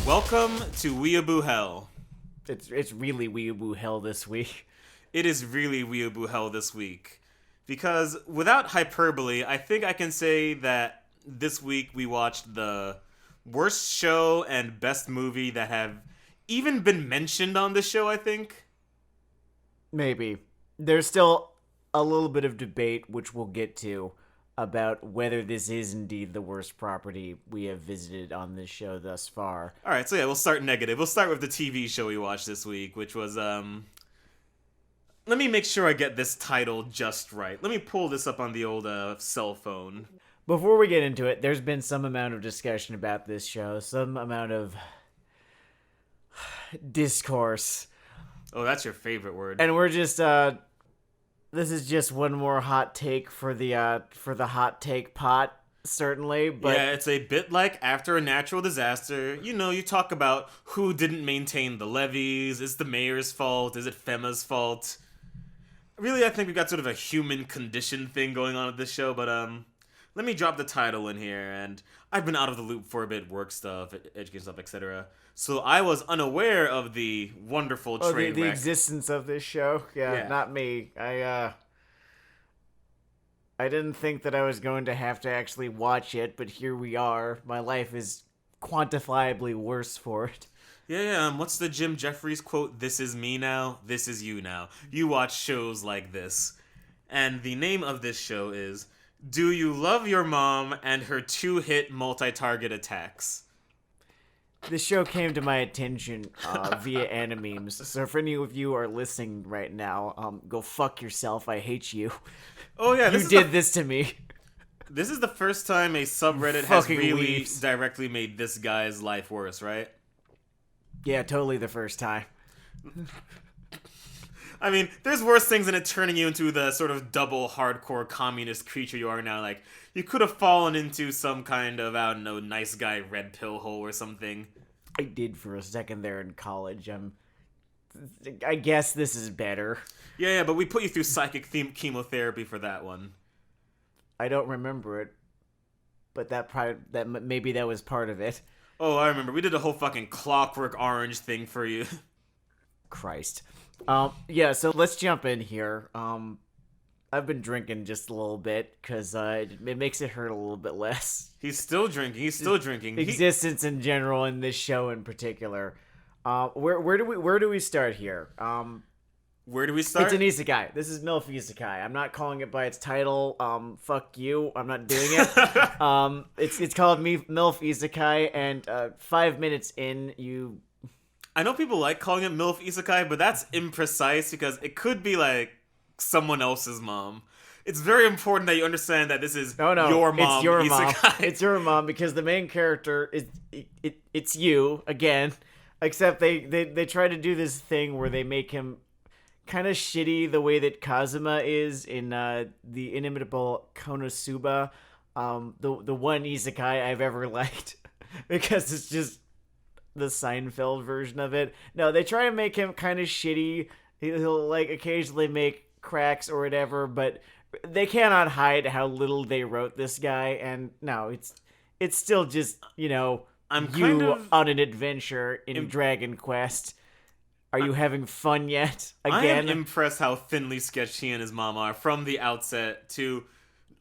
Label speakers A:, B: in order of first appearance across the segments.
A: Welcome to Weeaboo Hell.
B: It's really Weeaboo Hell this week.
A: It is really Weeaboo Hell this week. Because without hyperbole, I think I can say that this week we watched the worst show and best movie that have even been mentioned on this show, I think.
B: Maybe. There's still a little bit of debate, which we'll get to, about whether this is indeed the worst property we have visited on this show thus far.
A: Alright, so yeah, we'll start negative. We'll start with the TV show we watched this week, which was, let me make sure I get this title just right. Let me pull this up on the old cell phone.
B: Before we get into it, there's been some amount of discussion about this show, some amount of discourse.
A: Oh, that's your favorite word.
B: And we're just, this is just one more hot take for the hot take pot, certainly, but...
A: Yeah, it's a bit like after a natural disaster, you talk about who didn't maintain the levees, is the mayor's fault, is it FEMA's fault? Really, I think we've got sort of a human condition thing going on with this show, but, let me drop the title in here, and I've been out of the loop for a bit, work stuff, education stuff, etc. So I was unaware of the wonderful train
B: the
A: wreck.
B: existence of this show. Yeah, not me. I didn't think that I was going to have to actually watch it, but here we are. My life is quantifiably worse for it.
A: Yeah, what's the Jim Jeffries quote? This is me now, this is you now. You watch shows like this. And the name of this show is Do You Love Your Mom and Her Two-Hit Multi-Target Attacks?
B: The show came to my attention via Animemes. So if any of you are listening right now, go fuck yourself. I hate you.
A: Oh yeah,
B: you did this to me.
A: This is the first time a subreddit has
B: Fucking
A: really
B: weebs.
A: directly made this guy's life worse, right?
B: Yeah, totally the first time.
A: I mean, there's worse things than it turning you into the sort of double hardcore communist creature you are now. Like, you could have fallen into some kind of, I don't know, nice guy red pill hole or something.
B: I did for a second there in college. I guess this is better.
A: Yeah, but we put you through psychic chemotherapy for that one.
B: I don't remember it, but maybe that was part of it.
A: Oh, I remember. We did a whole fucking Clockwork Orange thing for you.
B: Christ. Yeah, so let's jump in here. I've been drinking just a little bit because it makes it hurt a little bit less.
A: He's still drinking.
B: Existence in general, and this show in particular. Where do we start here?
A: Where do we start?
B: It's an isekai. This is MILF Isekai. I'm not calling it by its title. Fuck you. I'm not doing it. It's called MILF Isekai, and 5 minutes in, you...
A: I know people like calling it MILF Isekai, but that's imprecise because it could be like someone else's mom. It's very important that you understand that this is your mom.
B: It's your
A: isekai.
B: mom. It's your mom because the main character is it's you again. Except they try to do this thing where they make him kind of shitty the way that Kazuma is in the inimitable Konosuba, the one isekai I've ever liked because it's just the Seinfeld version of it. No, they try to make him kind of shitty. He'll like occasionally make cracks or whatever, but they cannot hide how little they wrote this guy. And no, it's still just,
A: I'm
B: you
A: kind of
B: on an adventure in Dragon Quest. Are you having fun yet? Again?
A: I am impressed how thinly sketched he and his mom are from the outset to...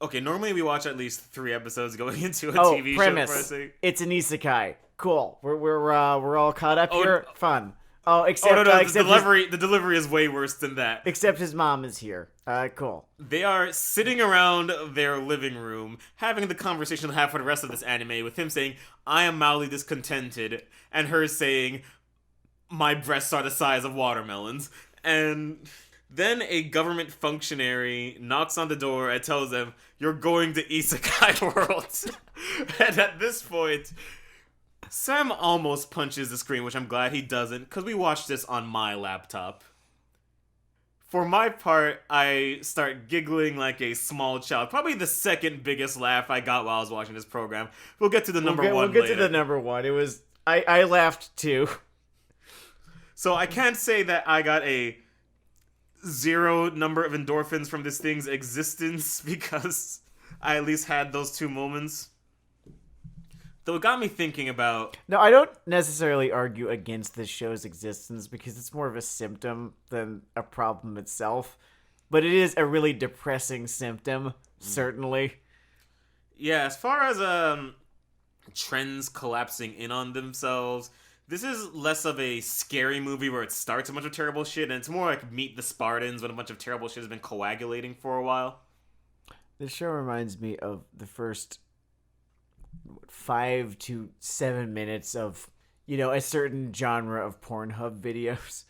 A: Okay, normally we watch at least 3 episodes going into a TV
B: premise.
A: show.
B: It's an isekai. Cool. We're all caught up here. Fun. Oh, except
A: the delivery is way worse than that.
B: Except his mom is here. Cool.
A: They are sitting around their living room, having the conversation they'll have for the rest of this anime, with him saying, "I am mildly discontented," and her saying, "My breasts are the size of watermelons." And then a government functionary knocks on the door and tells them, "You're going to Isekai World." And at this point, Sam almost punches the screen, which I'm glad he doesn't, because we watched this on my laptop. For my part, I start giggling like a small child. Probably the second biggest laugh I got while I was watching this program. We'll get to the number one later.
B: We'll get to the number one. It was... I laughed too.
A: So I can't say that I got a 0 number of endorphins from this thing's existence because I at least had those 2 moments. Though it got me thinking about...
B: No, I don't necessarily argue against this show's existence because it's more of a symptom than a problem itself. But it is a really depressing symptom, certainly.
A: Yeah, as far as trends collapsing in on themselves, this is less of a scary movie where it starts a bunch of terrible shit, and it's more like Meet the Spartans when a bunch of terrible shit has been coagulating for a while.
B: This show reminds me of the first 5 to 7 minutes of, a certain genre of Pornhub videos.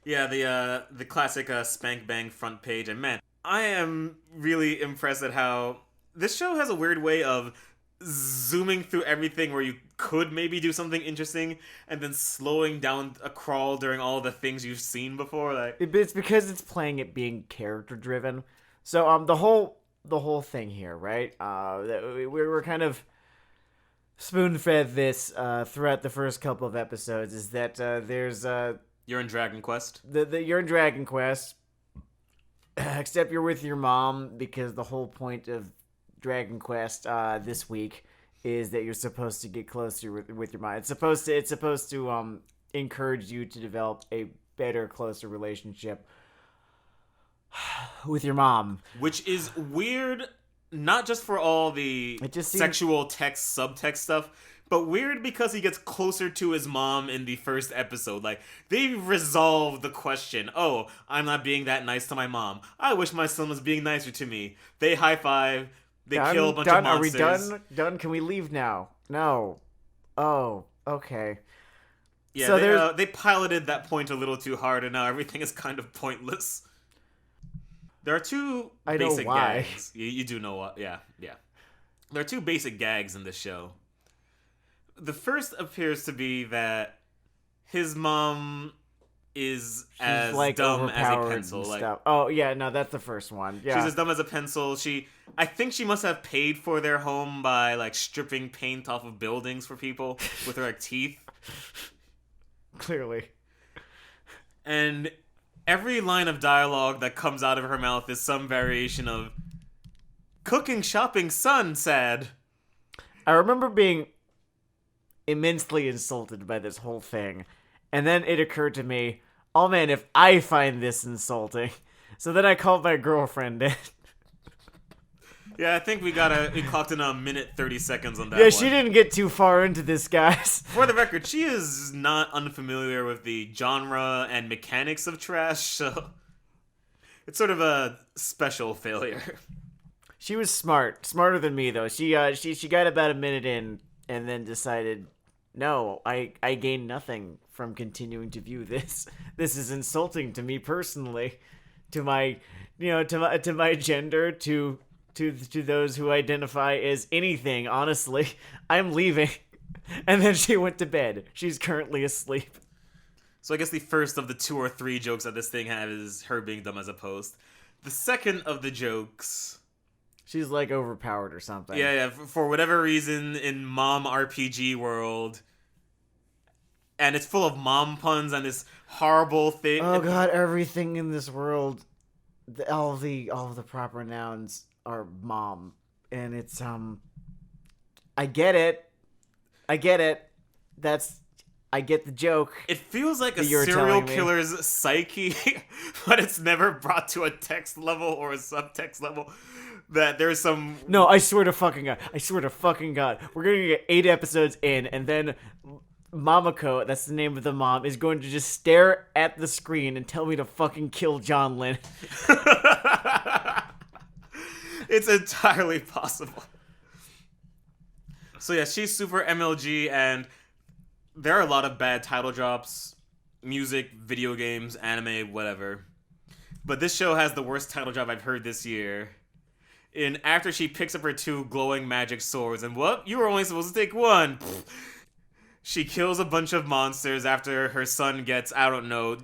A: Yeah, the classic spank bang front page, and man, I am really impressed at how this show has a weird way of zooming through everything where you could maybe do something interesting, and then slowing down a crawl during all the things you've seen before. Like
B: It's because it's playing it being character driven. So the whole thing here, right? We're kind of spoon fed this throughout the first couple of episodes. Is that there's
A: you're in Dragon Quest.
B: You're in Dragon Quest, except you're with your mom because the whole point of Dragon Quest this week is that you're supposed to get closer with your mom. It's supposed to encourage you to develop a better, closer relationship with your mom,
A: which is weird, not just for all the sexual text, subtext stuff, but weird because he gets closer to his mom in the first episode. Like, they resolved the question, oh, I'm not being that nice to my mom. I wish my son was being nicer to me. They high-five, they kill a bunch of monsters.
B: Are we done? Can we leave now? No. Oh, okay.
A: Yeah, so they piloted that point a little too hard, and now everything is kind of pointless. There are two basic gags. You do know what? Yeah. There are two basic gags in this show. The first appears to be that his mom is as like dumb as a pencil.
B: Oh yeah, no, that's the first one. Yeah,
A: she's as dumb as a pencil. I think she must have paid for their home by like stripping paint off of buildings for people with her like teeth.
B: Clearly.
A: And every line of dialogue that comes out of her mouth is some variation of cooking, shopping, son, sad.
B: I remember being immensely insulted by this whole thing. And then it occurred to me, oh man, if I find this insulting. So then I called my girlfriend in.
A: Yeah, I think we clocked in a minute 30 seconds on that
B: Yeah,
A: one.
B: she didn't get too far into this, guys.
A: For the record, she is not unfamiliar with the genre and mechanics of trash, so it's sort of a special failure.
B: She was smarter than me though. She got about a minute in and then decided, no, I gain nothing from continuing to view this. This is insulting to me personally, to my to my gender, to those who identify as anything, honestly. I'm leaving. And then she went to bed. She's currently asleep.
A: So I guess the first of the 2 or 3 jokes that this thing had is her being dumb as a post. The second of the jokes...
B: she's like overpowered or something.
A: Yeah, for whatever reason in mom RPG world. And it's full of mom puns and this horrible thing.
B: Oh god, everything in this world, all of the proper nouns are mom, and it's I get it. I get the joke.
A: It feels like a serial killer's psyche, but it's never brought to a text level or a subtext level. That there's some...
B: No, I swear to fucking God. We're gonna get 8 episodes in, and then Mamako, that's the name of the mom, is going to just stare at the screen and tell me to fucking kill John Lynn.
A: It's entirely possible. So yeah, she's super MLG, and there are a lot of bad title drops. Music, video games, anime, whatever. But this show has the worst title drop I've heard this year. After she picks up her 2 glowing magic swords, and what? You were only supposed to take 1. Pfft. She kills a bunch of monsters after her son gets, I don't know,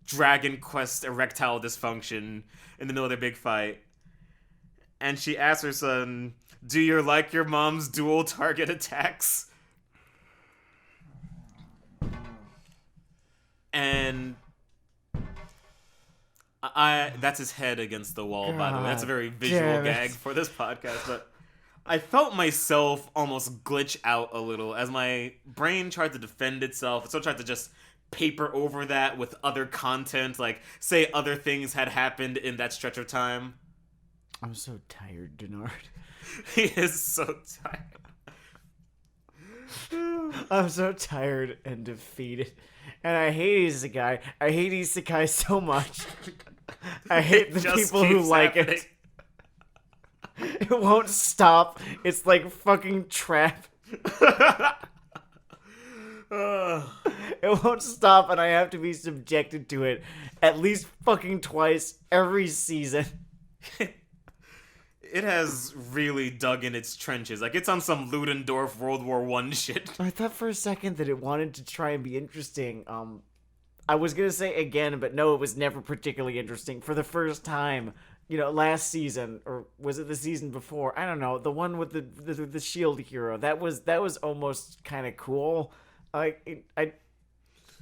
A: Dragon Quest erectile dysfunction in the middle of their big fight. And she asks her son, do you like your mom's dual target attacks? And that's his head against the wall, by the way. That's a very visual gag for this podcast, but I felt myself almost glitch out a little as my brain tried to defend itself. It still tried to just paper over that with other content, like say other things had happened in that stretch of time.
B: I'm so tired, Dennard.
A: He is so tired.
B: I'm so tired and defeated. And I hate Isekai. I hate Isekai so much. I hate the people who like it. It won't stop. It's like fucking trap. It won't stop, and I have to be subjected to it at least fucking twice every season.
A: It has really dug in its trenches. Like, it's on some Ludendorff World War I shit.
B: I thought for a second that it wanted to try and be interesting. I was gonna say again, but no, it was never particularly interesting. For the first time, last season, or was it the season before? I don't know. The one with the shield hero. That was almost kind of cool. I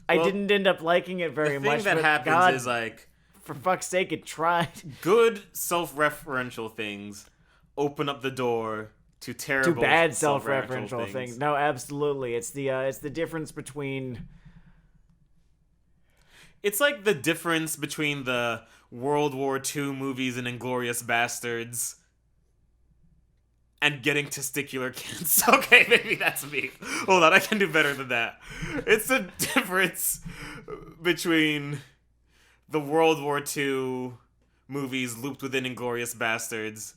B: didn't end up liking it very much.
A: The thing that happens
B: God,
A: is, like,
B: for fuck's sake, it tried.
A: Good self-referential things open up the door to terrible,
B: to bad self-referential things. No, absolutely. It's the difference between.
A: It's like the difference between the World War II movies and Inglourious Bastards and getting testicular cancer. Okay, maybe that's me. Hold on, I can do better than that. It's the difference between the World War II movies looped within Inglourious Bastards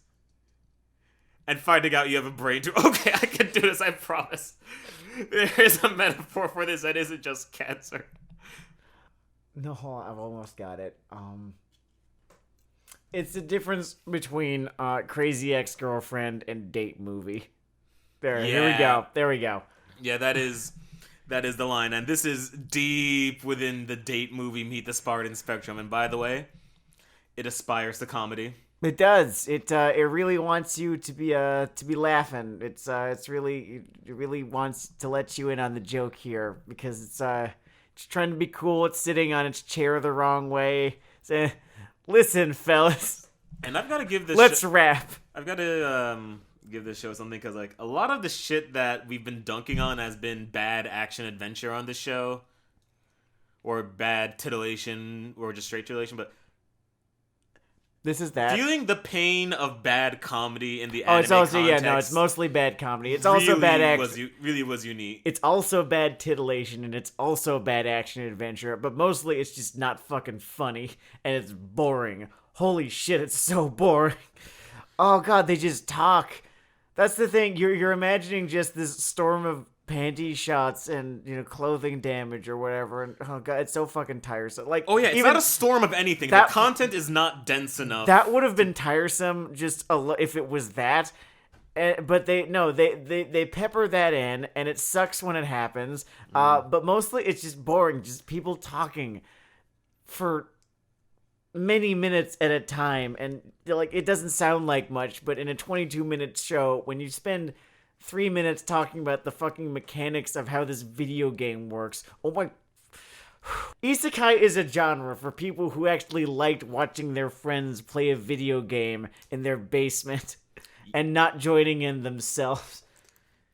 A: and finding out you have a brain tumor. Okay, I can do this, I promise. There is a metaphor for this that isn't just cancer.
B: No, I've almost got it. It's the difference between Crazy Ex-Girlfriend and Date Movie. Here we go.
A: Yeah, that is the line, and this is deep within the Date Movie Meet the Spartan spectrum. And by the way, it aspires to comedy.
B: It does. It really wants you to be laughing. It really wants to let you in on the joke here because it's trying to be cool. It's sitting on its chair the wrong way. So, listen, fellas.
A: And I've got to give this.
B: Let's rap.
A: I've got to give this show something because, like, a lot of the shit that we've been dunking on has been bad action adventure on the show, or bad titillation, or just straight titillation. But
B: this is that.
A: Feeling the pain of bad comedy in the
B: anime
A: it's also context,
B: it's mostly bad comedy. It's also bad action.
A: Really was unique.
B: It's also bad titillation, and it's also bad action adventure. But mostly, it's just not fucking funny, and it's boring. Holy shit, it's so boring. Oh god, they just talk. That's the thing. You're imagining just this storm of panty shots and clothing damage or whatever, and oh god, it's so fucking tiresome. Like,
A: oh yeah, it's not a storm of anything. The content is not dense enough.
B: That would have been tiresome just if it was that. But they pepper that in, and it sucks when it happens. But mostly it's just boring, just people talking for many minutes at a time, and like it doesn't sound like much, but in a 22-minute show, when you spend 3 minutes talking about the fucking mechanics of how this video game works. Oh my. Isekai is a genre for people who actually liked watching their friends play a video game in their basement and not joining in themselves.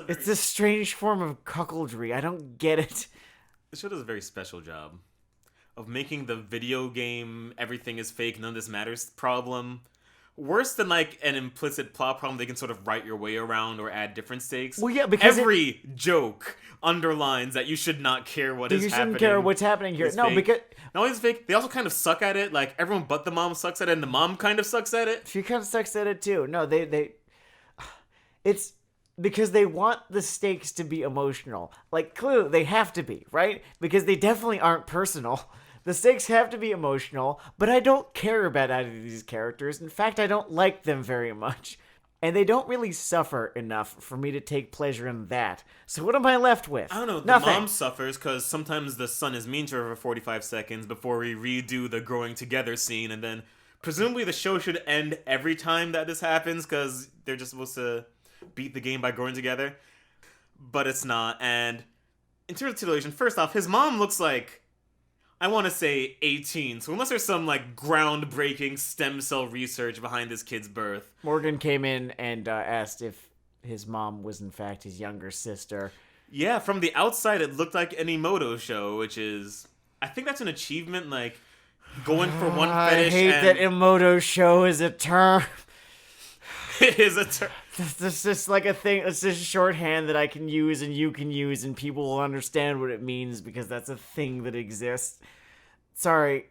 B: It's a strange form of cuckoldry. I don't get it.
A: The show does a very special job of making the video game everything is fake, none of this matters problem worse than like an implicit plot problem they can sort of write your way around or add different stakes.
B: Well, yeah, because
A: every joke underlines that you should not care what is happening.
B: You shouldn't care what's happening here. No, because
A: not only is it fake, they also kind of suck at it. Like everyone but the mom sucks at it, and the mom kind of sucks at it.
B: She kind of sucks at it too. No, it's because they want the stakes to be emotional. Like clearly they have to be, right? Because they definitely aren't personal. The stakes have to be emotional, but I don't care about either of these characters. In fact, I don't like them very much. And they don't really suffer enough for me to take pleasure in that. So what am I left with?
A: I don't know.
B: Nothing.
A: The mom suffers because sometimes the son is mean to her for 45 seconds before we redo the growing together scene. And then presumably the show should end every time that this happens because they're just supposed to beat the game by growing together. But it's not. And in terms of titillation, first off, his mom looks like, I want to say 18, so unless there's some, like, groundbreaking stem cell research behind this kid's birth.
B: Morgan came in and asked if his mom was in fact his younger sister.
A: Yeah, from the outside, it looked like an Emoto show, which is, I think that's an achievement, like, going for one
B: I
A: fetish
B: hate
A: and...
B: that Emoto show is a term.
A: It is a term.
B: It's just like a thing. It's just shorthand that I can use and you can use, and people will understand what it means because that's a thing that exists. Sorry.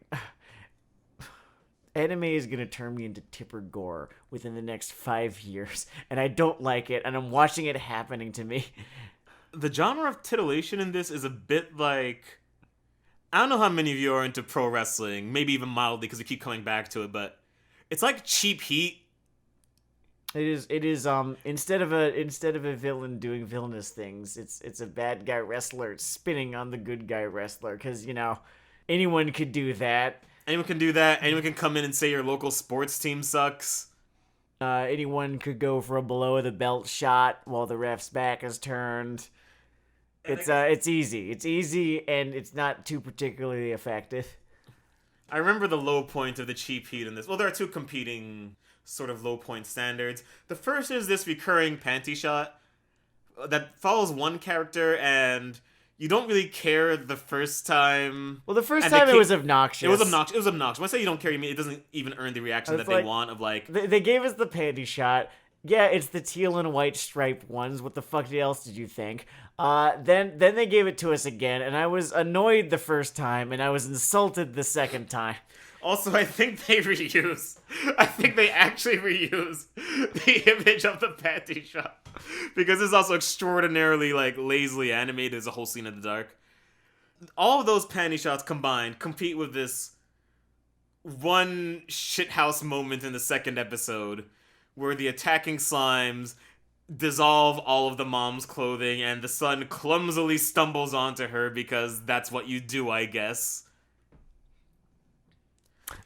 B: Anime is gonna turn me into Tipper Gore within the next 5 years, and I don't like it, and I'm watching it happening to me.
A: The genre of titillation in this is a bit like... I don't know how many of you are into pro wrestling, maybe even mildly because we keep coming back to it, but it's like cheap heat.
B: It is instead of a villain doing villainous things, it's a bad guy wrestler spinning on the good guy wrestler, because anyone could do that.
A: Anyone can do that. Anyone can come in and say your local sports team sucks.
B: Anyone could go for a below the belt shot while the ref's back is turned. It's easy. It's easy, and it's not too particularly effective.
A: I remember the low point of the cheap heat in this. Well, there are two competing sort of low point standards. The first is this recurring panty shot that follows one character, and you don't really care the first time.
B: Well, the first time it was obnoxious.
A: It was obnoxious. When I say you don't care, you mean it doesn't even earn the reaction that they want of like...
B: They gave us the panty shot. Yeah, it's the teal and white striped ones. What the fuck else did you think? Then they gave it to us again, and I was annoyed the first time, and I was insulted the second time.
A: Also, I think they actually reuse the image of the panty shot. Because it's also extraordinarily, like, lazily animated as a whole scene in the dark. All of those panty shots combined compete with this one shithouse moment in the second episode where the attacking slimes dissolve all of the mom's clothing and the son clumsily stumbles onto her because that's what you do, I guess.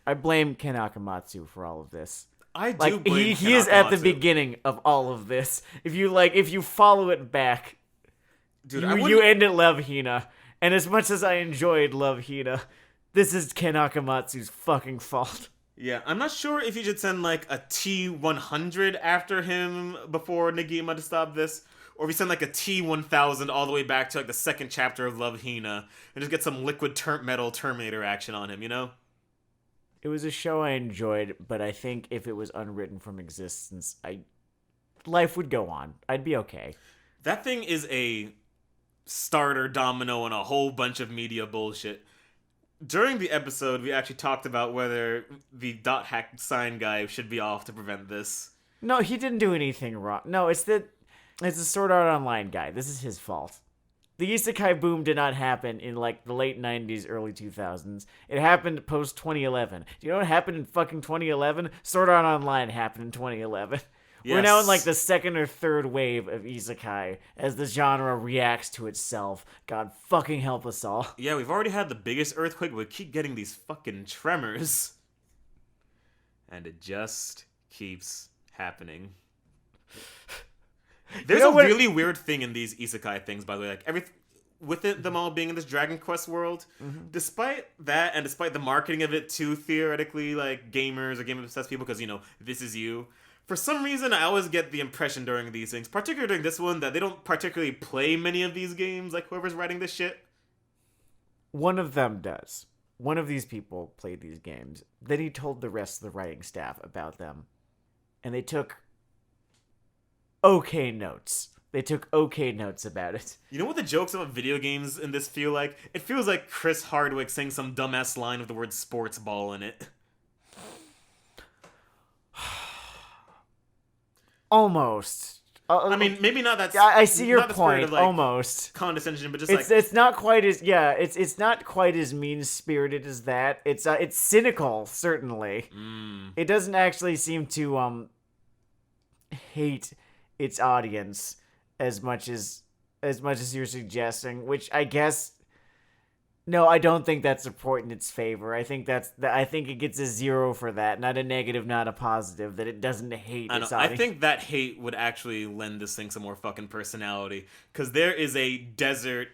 B: I blame Ken Akamatsu for all of this.
A: I do blame
B: he is at the beginning of all of this. If you follow it back, dude, you end at Love Hina. And as much as I enjoyed Love Hina, this is Ken Akamatsu's fucking fault.
A: Yeah, I'm not sure if you should send like a T-100 after him before Negima to stop this, or if you send like a T-1000 all the way back to like the second chapter of Love Hina and just get some liquid metal Terminator action on him, you know?
B: It was a show I enjoyed, but I think if it was unwritten from existence, life would go on. I'd be okay.
A: That thing is a starter domino in a whole bunch of media bullshit. During the episode, we actually talked about whether the dot hack sign guy should be off to prevent this.
B: No, he didn't do anything wrong. No, it's the Sword Art Online guy. This is his fault. The isekai boom did not happen in like the late 90s, early 2000s. It happened post 2011. Do you know what happened in fucking 2011? Sword Art Online happened in 2011. Yes. We're now in like the second or third wave of isekai as the genre reacts to itself. God fucking help us all.
A: Yeah, we've already had the biggest earthquake, but we keep getting these fucking tremors. And it just keeps happening. There's a really weird thing in these isekai things, by the way. Like with them all being in this Dragon Quest world, despite that, and despite the marketing of it to theoretically like gamers or game-obsessed people, because this is you. For some reason, I always get the impression during these things, particularly during this one, that they don't particularly play many of these games. Like whoever's writing this shit.
B: One of them does. One of these people played these games. Then he told the rest of the writing staff about them, and they took okay notes. They took okay notes about it. You know what the jokes about video games in this feel like? It feels like Chris Hardwick saying some dumbass line with the word sports ball in it. Almost. I mean, maybe not that. I see your point. Of, like, almost condescension, but just it's not quite as it's not quite as mean spirited as that. It's cynical, certainly. It doesn't actually seem to hate its audience as much as you're suggesting, which I guess. No, I don't think that's a point in its favor. I think I think it gets a 0 for that, not a negative, not a positive. That it doesn't hate its audience. I think that hate would actually lend this thing some more fucking personality, because there is a desert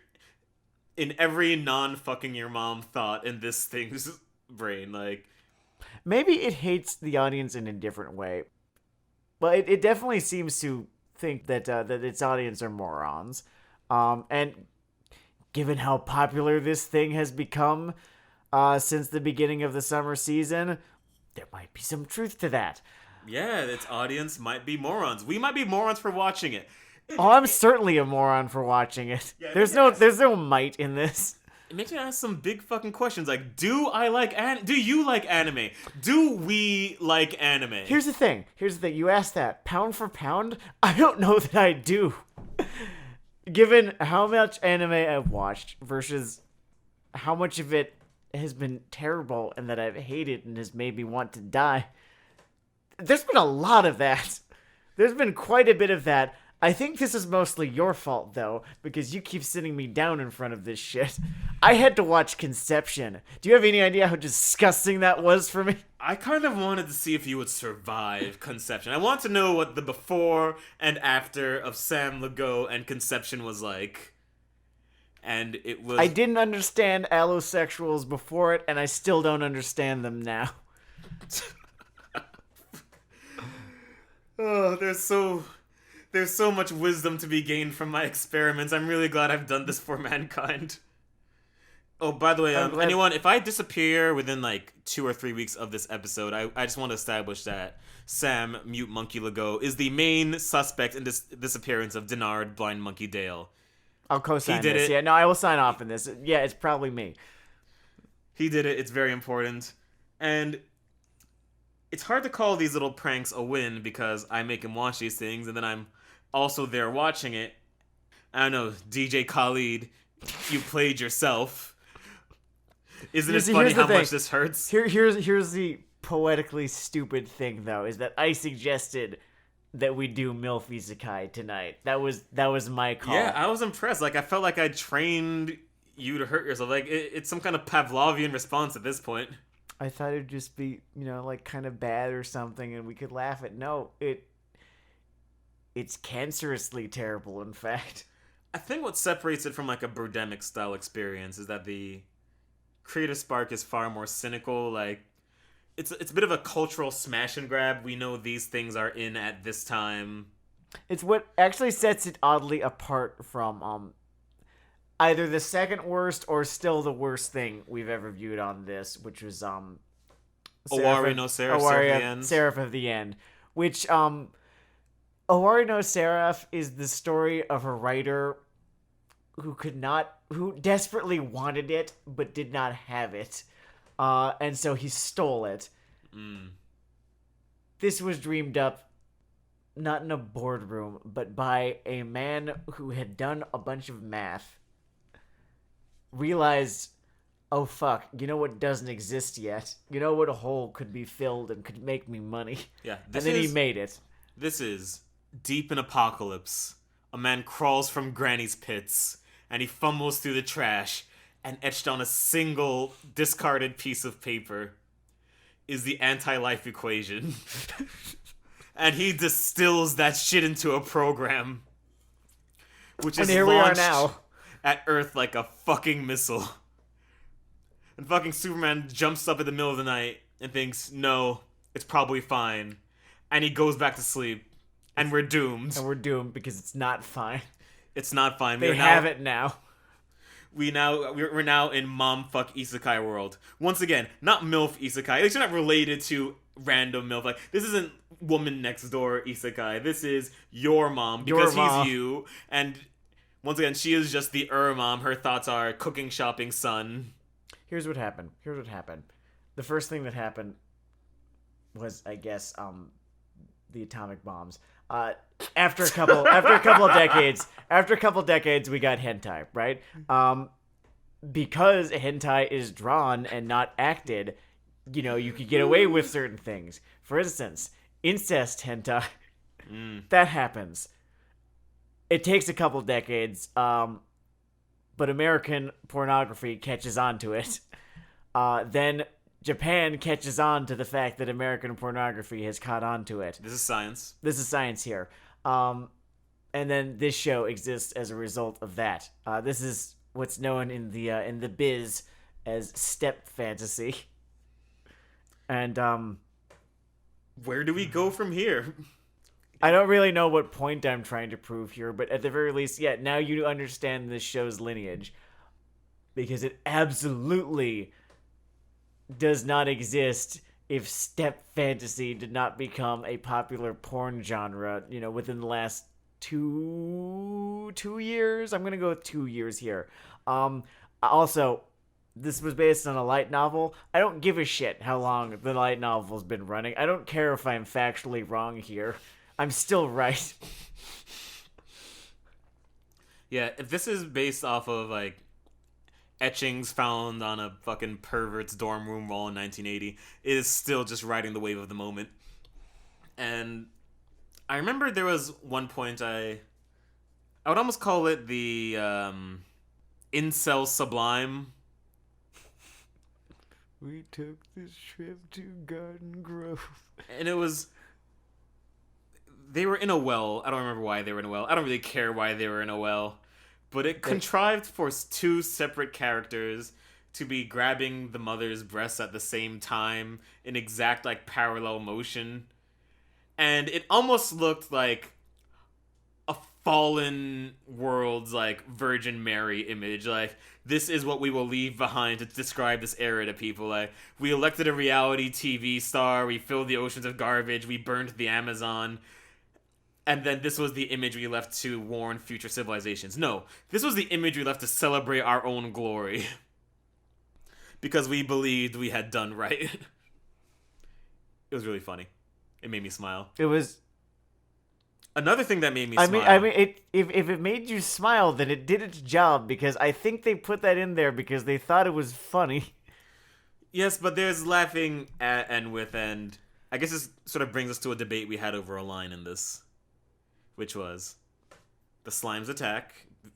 B: in every non-fucking your mom thought in this thing's brain. Like, maybe it hates the audience in a different way, but it definitely seems to think that that its audience are morons. And given how popular this thing has become since the beginning of the summer season, there might be some truth to that.
A: Yeah, its audience might be morons. We might be morons for watching it.
B: Oh, I'm certainly a moron for watching it.
A: Yeah,
B: there's no might in this.
A: It makes me ask some big fucking questions like, do you like anime? Do we like anime?
B: Here's the thing. You asked that. Pound for pound, I don't know that I do. Given how much anime I've watched versus how much of it has been terrible and that I've hated and has made me want to die, there's been a lot of that. There's been quite a bit of that. I think this is mostly your fault, though, because you keep sitting me down in front of this shit. I had to watch Conception. Do you have any idea how disgusting that was for me?
A: I kind of wanted to see if you would survive Conception. I want to know what the before and after of Sam, Lagow, and Conception was like. And it was...
B: I didn't understand allosexuals before it, and I still don't understand them now.
A: Oh, there's so much wisdom to be gained from my experiments. I'm really glad I've done this for mankind. Oh, by the way, anyone, if I disappear within like 2 or 3 weeks of this episode, I just want to establish that Sam, Mute Monkey Lagow, is the main suspect in this disappearance of Dennard, Blind Monkey Dayle.
B: I'll co-sign
A: He did
B: this.
A: it.
B: Yeah, no, I will sign off in this. Yeah, it's probably me.
A: He did it. It's very important. And it's hard to call these little pranks a win because I make him watch these things and then I'm also there watching it. I don't know, DJ Khalid, you played yourself. Isn't it funny how much this hurts?
B: Here's the poetically stupid thing, though, is that I suggested that we do MILF Isekai tonight. That was my call.
A: Yeah, I was impressed. Like, I felt like I trained you to hurt yourself. Like, it's some kind of Pavlovian response at this point.
B: I thought it'd just be, like kind of bad or something, and we could laugh at. No, it's cancerously terrible, in fact.
A: I think what separates it from like a Birdemic style experience is that the creative spark is far more cynical. Like, it's a bit of a cultural smash and grab. We know these things are in at this time.
B: It's what actually sets it oddly apart from either the second worst or still the worst thing we've ever viewed on this, which was
A: Owari no Seraph
B: Seraph of the End, which Owari no Seraph is the story of a writer who desperately wanted it but did not have it, and so he stole it. This was dreamed up not in a boardroom, but by a man who had done a bunch of math, realized, oh fuck, you know what doesn't exist yet? You know what a hole could be filled and could make me money?
A: Yeah.
B: And then he made it.
A: This is deep in apocalypse. A man crawls from Granny's pits, and he fumbles through the trash, and etched on a single discarded piece of paper is the anti-life equation. And he distills that shit into a program, which is
B: and here we are
A: launched
B: now
A: at Earth like a fucking missile. And fucking Superman jumps up in the middle of the night and thinks, no, it's probably fine. And he goes back to sleep. And we're doomed.
B: And we're doomed because it's not fine.
A: It's not fine.
B: They have it now.
A: We're now in mom fuck isekai world. Once again, not MILF isekai. At least you're not related to random MILF. Like, this isn't woman next door isekai. This is your mom because he's you. And once again, she is just the mom. Her thoughts are cooking, shopping, son.
B: Here's what happened. The first thing that happened was, I guess, the atomic bombs. After a couple decades, we got hentai, right? Because hentai is drawn and not acted, you could get away with certain things. For instance, incest hentai, that happens. It takes a couple decades, but American pornography catches on to it. Then Japan catches on to the fact that American pornography has caught on to it.
A: This is science.
B: This is science here. And then this show exists as a result of that. This is what's known in the biz as step fantasy. And
A: where do we go from here?
B: I don't really know what point I'm trying to prove here, but at the very least, yeah, now you understand this show's lineage. Because it absolutely does not exist if step fantasy did not become a popular porn genre, within the last two years. I'm gonna go with 2 years here. Also, this was based on a light novel. I don't give a shit how long the light novel's been running. I don't care if I'm factually wrong here. I'm still right.
A: Yeah, if this is based off of, like, etchings found on a fucking pervert's dorm room wall in 1980, it is still just riding the wave of the moment. And I remember there was one point I would almost call it the incel sublime.
B: We took this trip to Garden Grove.
A: And it was... They were in a well. I don't remember why they were in a well. I don't really care why they were in a well. But it contrived for 2 separate characters to be grabbing the mother's breasts at the same time in exact, like, parallel motion. And it almost looked like a fallen world's, like, Virgin Mary image. Like, this is what we will leave behind to describe this era to people. Like, we elected a reality TV star, we filled the oceans of garbage, we burned the Amazon... And then this was the image we left to warn future civilizations. No, this was the image we left to celebrate our own glory. Because we believed we had done right. It was really funny. It made me smile.
B: It was...
A: Another thing that made me smile...
B: I mean, if it made you smile, then it did its job, because I think they put that in there because they thought it was funny.
A: Yes, but there's laughing at and with, and I guess this sort of brings us to a debate we had over a line in this. Which was the slimes attack,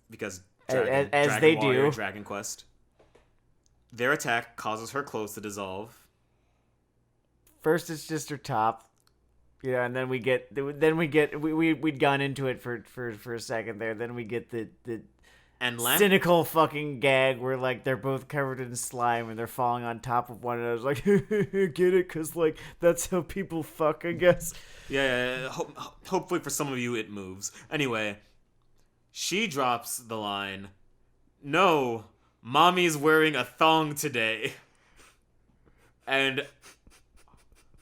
A: because Dragon Warrior, Dragon Quest. Their attack causes her clothes to dissolve.
B: First, it's just her top, and then we'd gone into it for a second there. Then we get the cynical fucking gag where, like, they're both covered in slime and they're falling on top of one another. Like, get it? Because, like, that's how people fuck, I guess.
A: Yeah. Hopefully for some of you it moves. Anyway, she drops the line, "No, mommy's wearing a thong today." And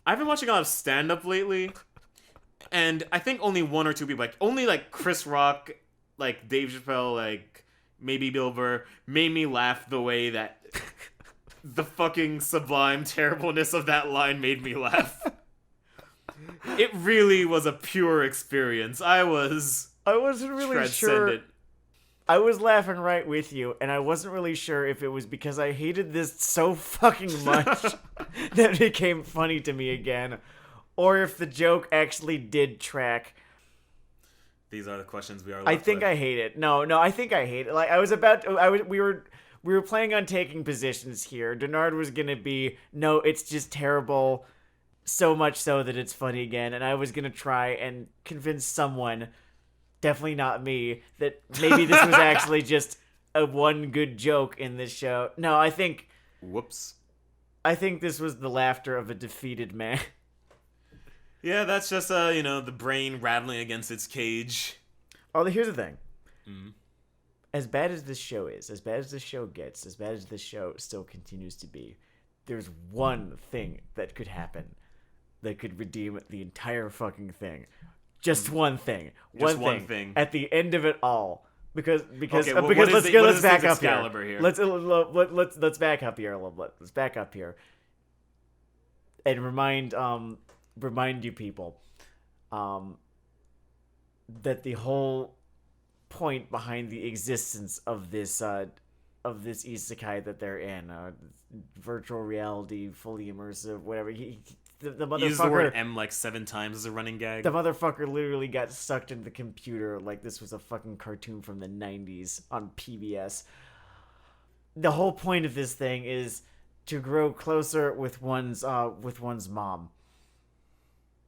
A: I've been watching a lot of stand-up lately, and I think only 1 or 2 people, like, only, like, Chris Rock, like, Dave Chappelle, like, maybe Bill Burr, made me laugh the way that the fucking sublime terribleness of that line made me laugh. It really was a pure experience. I wasn't really sure.
B: I was laughing right with you, and I wasn't really sure if it was because I hated this so fucking much that it became funny to me again, or if the joke actually did track.
A: These are the questions we are.
B: I think I hate it. No, I think I hate it. Like, we were planning on taking positions here. Dennard was gonna be, no, it's just terrible, so much so that it's funny again, and I was gonna try and convince someone, definitely not me, that maybe this was actually just a one good joke in this show. No, I think...
A: Whoops.
B: I think this was the laughter of a defeated man.
A: Yeah, that's just, the brain rattling against its cage.
B: Oh, here's the thing. Mm-hmm. As bad as this show is, as bad as this show gets, as bad as this show still continues to be, there's one thing that could happen that could redeem the entire fucking thing. Just one thing.
A: Just one thing.
B: At the end of it all. Because
A: okay,
B: let's back up
A: here.
B: Let's back up here a little bit. Let's back up here. And remind you people that the whole point behind the existence of this isekai that they're in, virtual reality, fully immersive, whatever. The motherfucker
A: used the word M like 7 times as a running gag.
B: The motherfucker literally got sucked into the computer like this was a fucking cartoon from the 90s on PBS. The whole point of this thing is to grow closer with one's mom.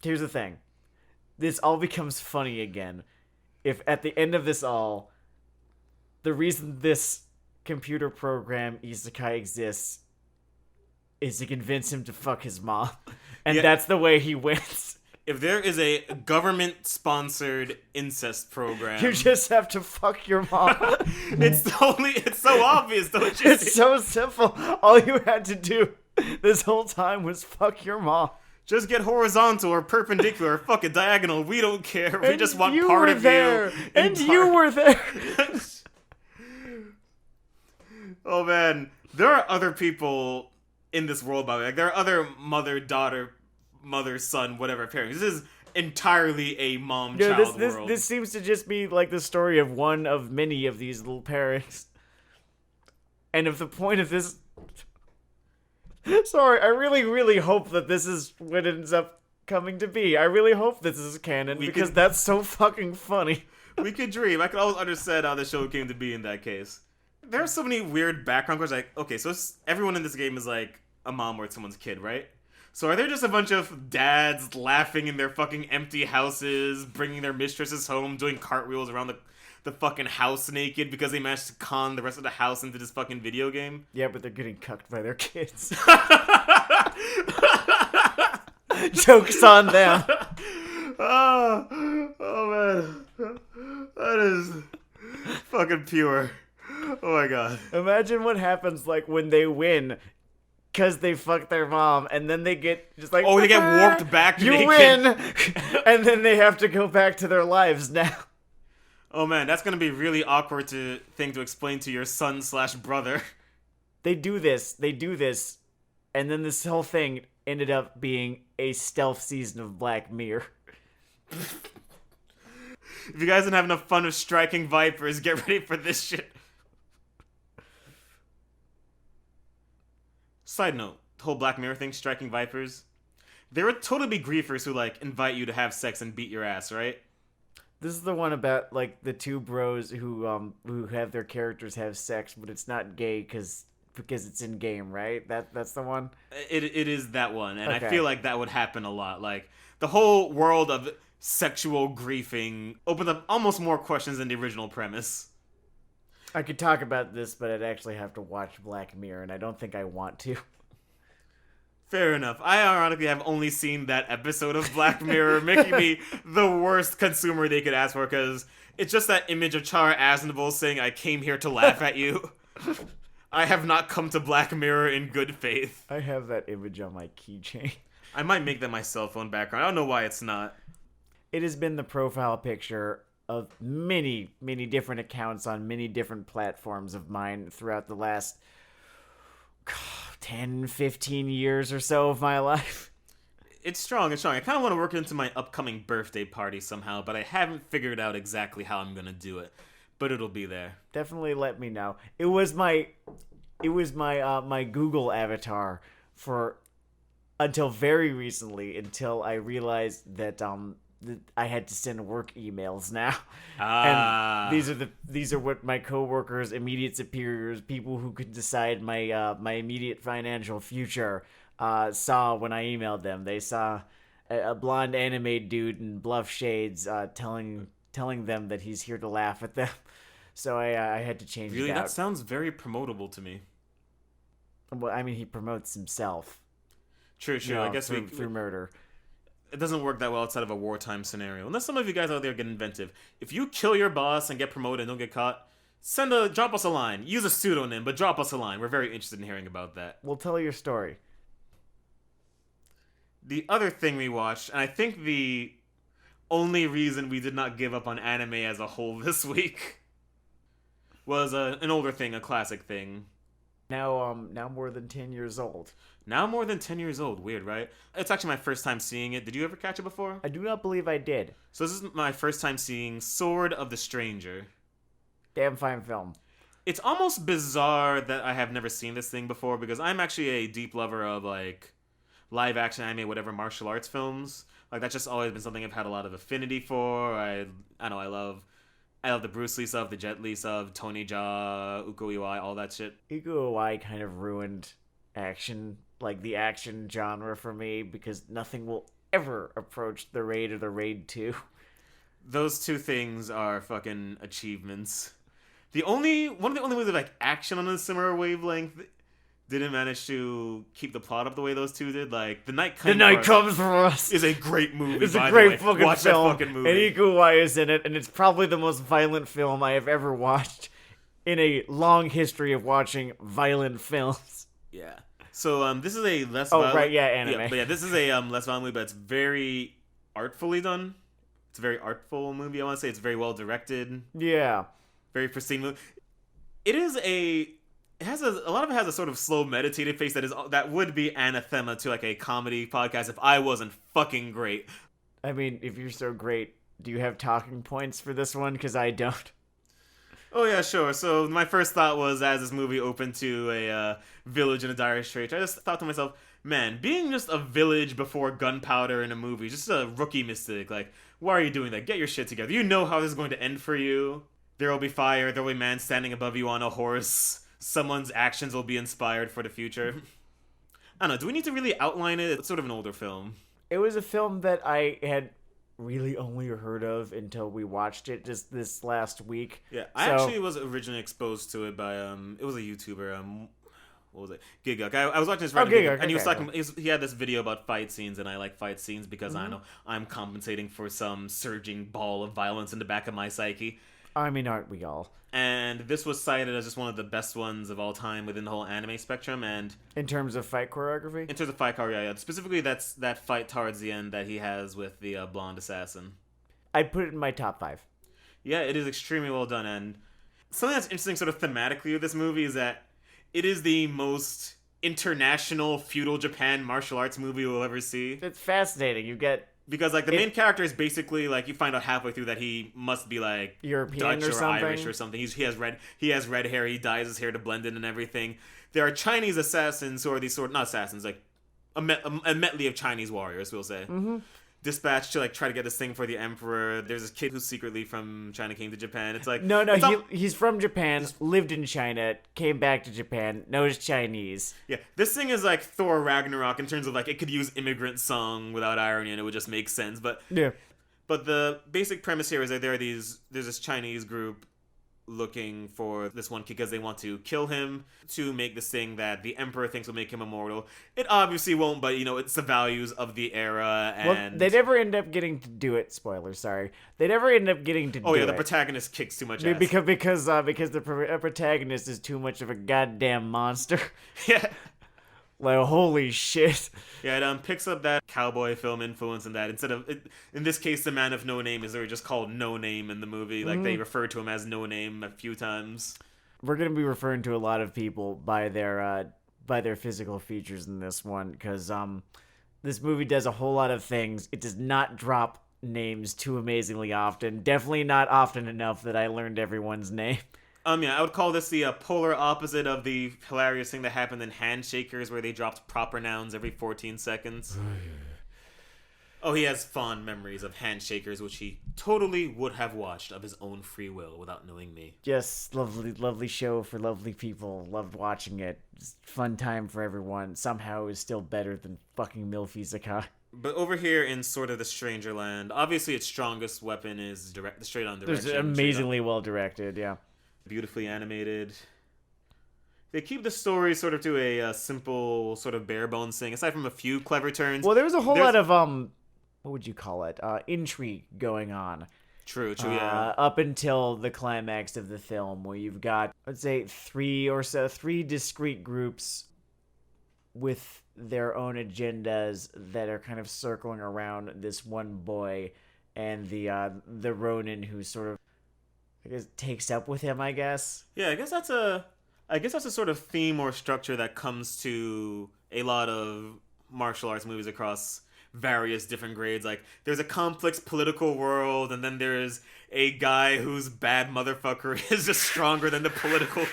B: Here's the thing. This all becomes funny again if at the end of this all, the reason this computer program isekai exists is to convince him to fuck his mom. And that's the way he wins.
A: if there is a government-sponsored incest program,
B: You just have to fuck your mom.
A: it's so obvious, though.
B: It's so simple. All you had to do this whole time was fuck your mom.
A: Just get horizontal or perpendicular or fuck it diagonal. We don't care. We
B: And
A: just want
B: you
A: part
B: were
A: of
B: there.
A: you.
B: And you were there.
A: Oh man, there are other people in this world, by the way. Like, there are other mother, daughter, mother, son, whatever parents. This is entirely a mom-child world.
B: This seems to just be like the story of one of many of these little parents. And if the point of this... Sorry, I really, really hope that this is what ends up coming to be. I really hope this is canon, because that's so fucking funny.
A: We could dream. I could always understand how the show came to be in that case. There are so many weird background questions. Like, okay, so everyone in this game is like a mom or someone's kid, right? So are there just a bunch of dads laughing in their fucking empty houses, bringing their mistresses home, doing cartwheels around the fucking house naked because they managed to con the rest of the house into this fucking video game?
B: Yeah, but they're getting cucked by their kids. Joke's on them.
A: Oh man. That is fucking pure. Oh my god.
B: Imagine what happens like when they win because they fuck their mom and then they get just like,
A: oh, they get warped back
B: you
A: naked.
B: win. And then they have to go back to their lives now.
A: Oh man, that's gonna be really awkward thing to explain to your son/brother.
B: They do this, and then this whole thing ended up being a stealth season of Black Mirror.
A: If you guys didn't have enough fun with striking vipers, get ready for this shit. Side note, the whole Black Mirror thing, striking vipers. There would totally be griefers who, like, invite you to have sex and beat your ass, right?
B: This is the one about, like, the two bros who have their characters have sex, but it's not gay because it's in game, right? That's the one?
A: It is that one, and
B: Okay.
A: I feel like that would happen a lot. Like, the whole world of sexual griefing opens up almost more questions than the original premise.
B: I could talk about this, but I'd actually have to watch Black Mirror, and I don't think I want to.
A: Fair enough. I ironically have only seen that episode of Black Mirror, making me the worst consumer they could ask for, because it's just that image of Chara Aznavour saying, "I came here to laugh at you. I have not come to Black Mirror in good faith."
B: I have that image on my keychain.
A: I might make that my cell phone background. I don't know why it's not.
B: It has been the profile picture of many, many different accounts on many different platforms of mine throughout the last 10, 15 years or so of my life.
A: It's strong, I kind of want to work it into my upcoming birthday party somehow, but I haven't figured out exactly how I'm going to do it. But it'll be there.
B: Definitely let me know. It was my my Google avatar for until very recently, until I realized that I had to send work emails now. And these are what my coworkers, immediate superiors, people who could decide my my immediate financial future saw when I emailed them. They saw a blonde anime dude in bluff shades telling them that he's here to laugh at them. So I had to change
A: really,
B: it out.
A: that sounds very promotable to me.
B: Well, I mean, he promotes himself.
A: True.
B: You know,
A: I guess
B: through murder.
A: It doesn't work that well outside of a wartime scenario. Unless some of you guys out there get inventive. If you kill your boss and get promoted and don't get caught, drop us a line. Use a pseudonym, but drop us a line. We're very interested in hearing about that.
B: We'll tell your story.
A: The other thing we watched, and I think the only reason we did not give up on anime as a whole this week, was an older thing, a classic thing.
B: Now more than 10 years old.
A: Now more than 10 years old. Weird, right? It's actually my first time seeing it. Did you ever catch it before?
B: I do not believe I did.
A: So this is my first time seeing Sword of the Stranger.
B: Damn fine film.
A: It's almost bizarre that I have never seen this thing before, because I'm actually a deep lover of, like, live action anime, whatever, martial arts films. Like, that's just always been something I've had a lot of affinity for. I love the Bruce Lee stuff, the Jet Li stuff, Tony Jaa, Uko Iwai, all that shit.
B: Uko Iwai kind of ruined action, like the action genre for me, because nothing will ever approach The Raid or The Raid 2.
A: Those two things are fucking achievements. One of the only movies with, like, action on a similar wavelength didn't manage to keep the plot up the way those two did. Like, The Night
B: Comes for Us
A: is a great movie.
B: It's a
A: by
B: great
A: the way.
B: fucking
A: Watch
B: film.
A: that fucking movie.
B: And Ikuwai is in it, and it's probably the most violent film I have ever watched in a long history of watching violent films.
A: Yeah. So this is a less.
B: Anime.
A: Yeah, but yeah, this is a less violent movie, but it's very artfully done. It's a very artful movie. I want to say it's very well directed.
B: Yeah.
A: Very pristine movie. It is a. It has a lot of it has a sort of slow, meditative pace that would be anathema to like a comedy podcast if I wasn't fucking great.
B: I mean, if you're so great, do you have talking points for this one? Because I don't.
A: Oh yeah, sure. So my first thought was, as this movie opened to a village in a dire straits, I just thought to myself, man, being just a village before gunpowder in a movie, just a rookie mistake. Like, why are you doing that? Get your shit together. You know how this is going to end for you. There will be fire. There will be a man standing above you on a horse. Someone's actions will be inspired for the future. I don't know. Do we need to really outline it? It's sort of an older film.
B: It was a film that I had really only heard of until we watched it just this last week.
A: Yeah, I actually was originally exposed to it by it was a YouTuber. What was it? Giguk. I was watching this random video, and he was talking. He had this video about fight scenes, and I like fight scenes because I know I'm compensating for some surging ball of violence in the back of my psyche.
B: I mean, aren't we all?
A: And this was cited as just one of the best ones of all time within the whole anime spectrum. And
B: in terms of fight choreography,
A: in terms of fight choreography, yeah. Specifically, that's that fight towards the end that he has with the blonde assassin.
B: I'd put it in my top 5.
A: Yeah, it is extremely well done, and something that's interesting, sort of thematically, with this movie is that it is the most international feudal Japan martial arts movie we'll ever see.
B: It's fascinating. You get.
A: Because, like, the main character is basically, like, you find out halfway through that he must be, like,
B: European
A: Dutch
B: or something.
A: Irish or something. He has red hair, he dyes his hair to blend in and everything. There are Chinese assassins who are these not assassins, like, a medley of Chinese warriors, we'll say.
B: Mm-hmm.
A: Dispatched to, like, try to get this thing for the emperor. There's this kid who's secretly from China, came to Japan. It's like...
B: No, he's from Japan, lived in China, came back to Japan, knows Chinese.
A: Yeah, this thing is like Thor Ragnarok in terms of, like, it could use Immigrant Song without irony and it would just make sense. But the basic premise here is that there's this Chinese group looking for this one kid because they want to kill him to make this thing that the emperor thinks will make him immortal. It obviously won't, but it's the values of the era. And
B: well, they never end up getting to do it. Spoilers, sorry. They never end up getting to do it.
A: Oh yeah, the protagonist kicks too much ass.
B: Because the protagonist is too much of a goddamn monster.
A: Yeah.
B: Like, holy shit.
A: Yeah, it picks up that cowboy film influence in that. Instead of, in this case, the man of no name is literally just called No Name in the movie. Like, they refer to him as No Name a few times.
B: We're going to be referring to a lot of people by their physical features in this one, because this movie does a whole lot of things. It does not drop names too amazingly often. Definitely not often enough that I learned everyone's name.
A: Yeah, I would call this the polar opposite of the hilarious thing that happened in Handshakers, where they dropped proper nouns every 14 seconds. Oh, he has fond memories of Handshakers, which he totally would have watched of his own free will without knowing me.
B: Yes, lovely show for lovely people. Loved watching it. Just fun time for everyone. Somehow it was still better than fucking Milf Isekai.
A: But over here in sort of the Stranger Land, obviously its strongest weapon is the straight-on direction.
B: It's amazingly well directed, yeah.
A: Beautifully animated. They keep the story sort of to a simple, sort of bare-bones thing, aside from a few clever turns.
B: Well, there was a whole lot of, what would you call it? Intrigue going on.
A: True, yeah.
B: Up until the climax of the film, where you've got, let's say, three discrete groups with their own agendas that are kind of circling around this one boy and the Ronin who sort of, I guess, takes up with him, I guess.
A: Yeah, I guess that's a sort of theme or structure that comes to a lot of martial arts movies across various different grades. Like, there's a complex political world, and then there's a guy whose bad motherfucker is just stronger than the political